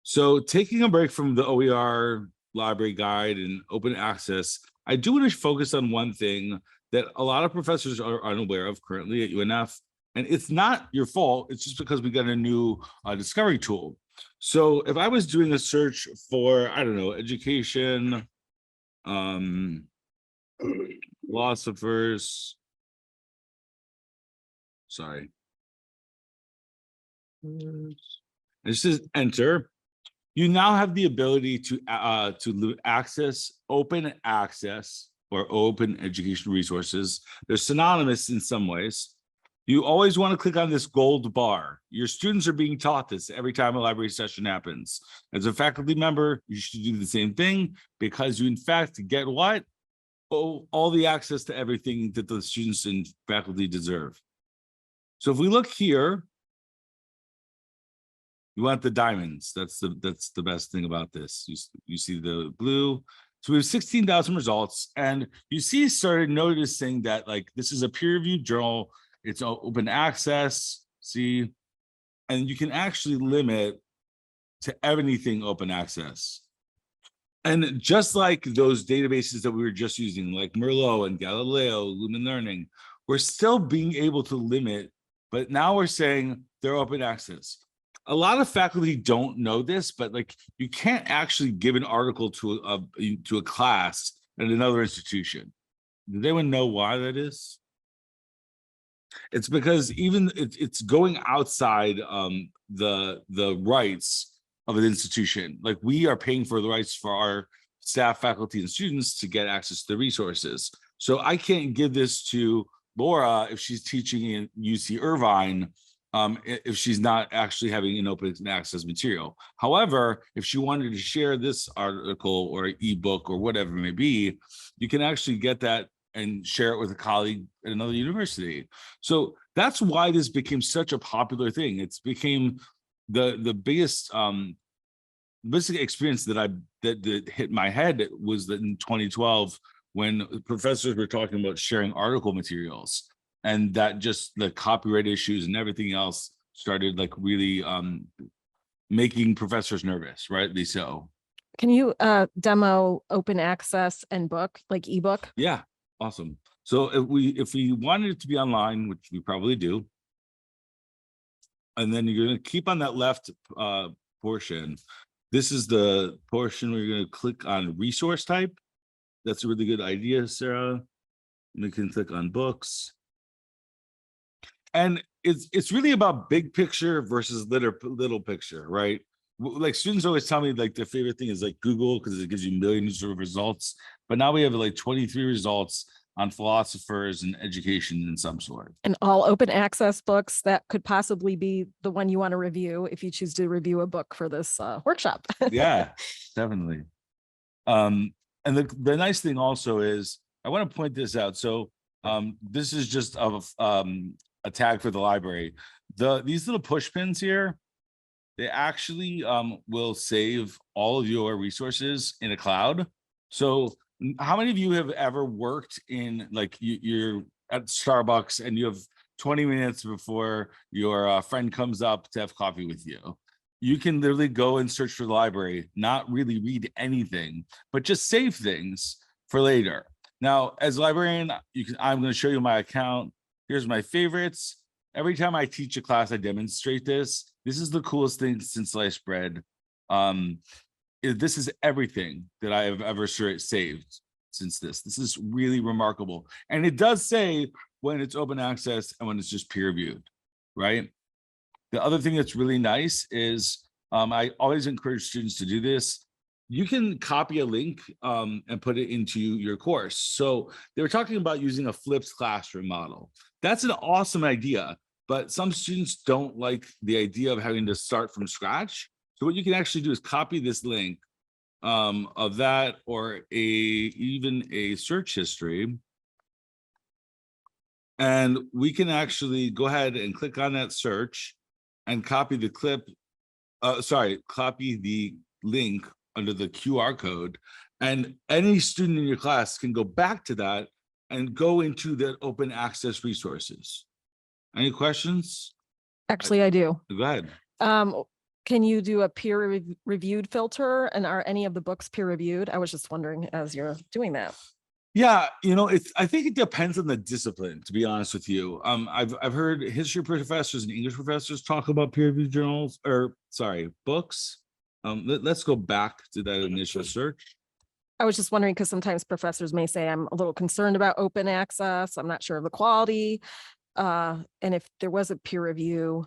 So taking a break from the OER library guide and open access, I do want to focus on one thing that a lot of professors are unaware of currently at UNF. And it's not your fault. It's just because we got a new discovery tool. So if I was doing a search for, I don't know, education, philosophers, sorry. And this is enter. You now have the ability to access open access or open education resources. They're synonymous in some ways. You always want to click on this gold bar. Your students are being taught this every time a library session happens. As a faculty member, you should do the same thing because you in fact get what? Oh, all the access to everything that the students and faculty deserve. So if we look here, you want the diamonds. That's the best thing about this. You see the blue. So we have 16,000 results, and you see started noticing that like this is a peer-reviewed journal. It's open access. See, and you can actually limit to anything open access. And just like those databases that we were just using, like Merlot and Galileo, Lumen Learning, we're still being able to limit, but now we're saying they're open access. A lot of faculty don't know this, but like you can't actually give an article to a class at another institution. Does anyone know why that is? It's because even it's going outside the rights of an institution. Like we are paying for the rights for our staff, faculty, and students to get access to the resources. So I can't give this to Laura if she's teaching in UC Irvine, if she's not actually having an open access material. However, if she wanted to share this article or ebook or whatever it may be, you can actually get that and share it with a colleague at another university. So that's why this became such a popular thing. It's became the biggest basic experience that hit my head was that in 2012 when professors were talking about sharing article materials, and that just the copyright issues and everything else started like really making professors nervous, rightly so. Can you demo open access and book, like ebook? Yeah, awesome. So if we wanted it to be online, which we probably do, and then you're going to keep on that left portion. This is the portion where you're going to click on resource type. That's a really good idea, Sarah. We can click on books. And it's really about big picture versus little picture, right? Like students always tell me like their favorite thing is like Google because it gives you millions of results. But now we have like 23 results on philosophers and education in some sort. And all open access books that could possibly be the one you want to review if you choose to review a book for this workshop. Yeah, definitely. And the nice thing also is, I want to point this out. So this is just a tag for the library. These little push pins here, they actually will save all of your resources in a cloud. So how many of you have ever worked in like you're at Starbucks and you have 20 minutes before your friend comes up to have coffee with you? You can literally go and search for the library, not really read anything, but just save things for later. Now, as a librarian, I'm going to show you my account. Here's my favorites. Every time I teach a class, I demonstrate this. This is the coolest thing since sliced bread. This is everything that I have ever saved since this. This is really remarkable. And it does say when it's open access and when it's just peer reviewed, right? The other thing that's really nice is I always encourage students to do this. You can copy a link and put it into your course. So they were talking about using a flipped classroom model. That's an awesome idea, but some students don't like the idea of having to start from scratch. So what you can actually do is copy this link of that or even a search history. And we can actually go ahead and click on that search and copy the copy the link under the QR code. And any student in your class can go back to that and go into the open access resources. Any questions? Actually, I do. Go ahead. Can you do a peer-reviewed filter? And are any of the books peer-reviewed? I was just wondering as you're doing that. Yeah, I think it depends on the discipline, to be honest with you. I've heard history professors and English professors talk about peer-reviewed journals, or sorry, books. Let's go back to that initial search. I was just wondering, because sometimes professors may say, I'm a little concerned about open access. I'm not sure of the quality. And if there was a peer review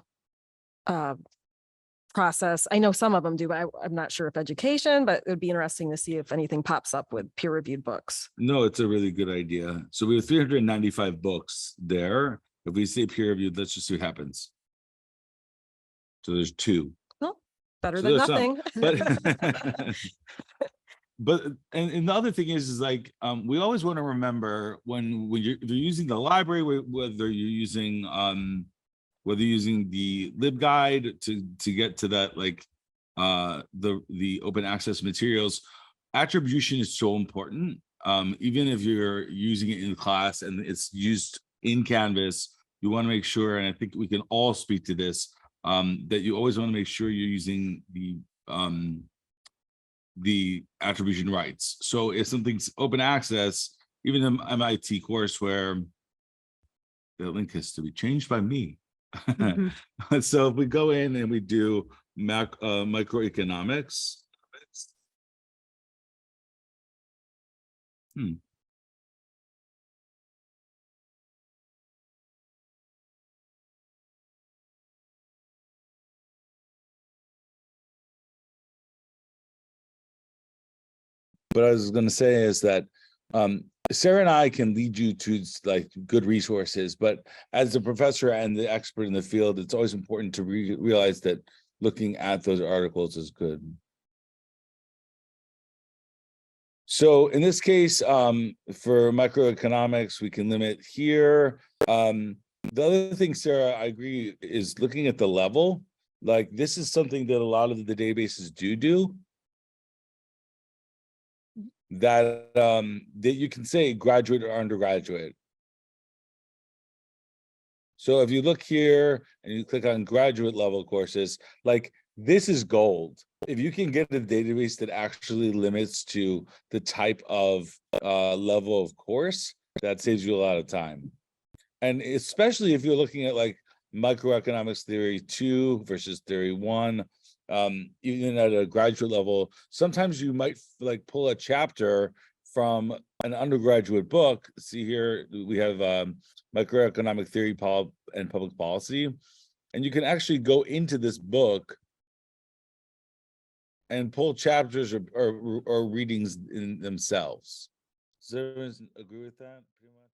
process, I know some of them do, but I'm not sure if education, but it would be interesting to see if anything pops up with peer reviewed books. No, it's a really good idea. So we have 395 books there. If we say peer reviewed, let's just see what happens. So there's 2. Well, better So than there's some, nothing. but and the other thing is like we always want to remember when you're using the library, whether you're using the LibGuide to get to that, like the open access materials, attribution is so important. Even if you're using it in class and it's used in Canvas, you want to make sure, and I think we can all speak to this, that you always want to make sure you're using the attribution rights. So if something's open access, even an MIT course where the link has to be changed by me. Mhm. So if we go in and we do microeconomics. What I was going to say is that Sarah and I can lead you to like good resources, but as the professor and the expert in the field, it's always important to realize that looking at those articles is good. So in this case, for microeconomics, we can limit here. The other thing, Sarah, I agree, is looking at the level. Like this is something that a lot of the databases do. That that you can say graduate or undergraduate. So if you look here and you click on graduate level courses, like this is gold. If you can get a database that actually limits to the type of level of course, that saves you a lot of time. And especially if you're looking at like microeconomics theory 2 versus theory 1, even at a graduate level, sometimes you might like pull a chapter from an undergraduate book. See here, we have microeconomic theory and public policy, and you can actually go into this book and pull chapters or readings in themselves. Does everyone agree with that? Pretty much.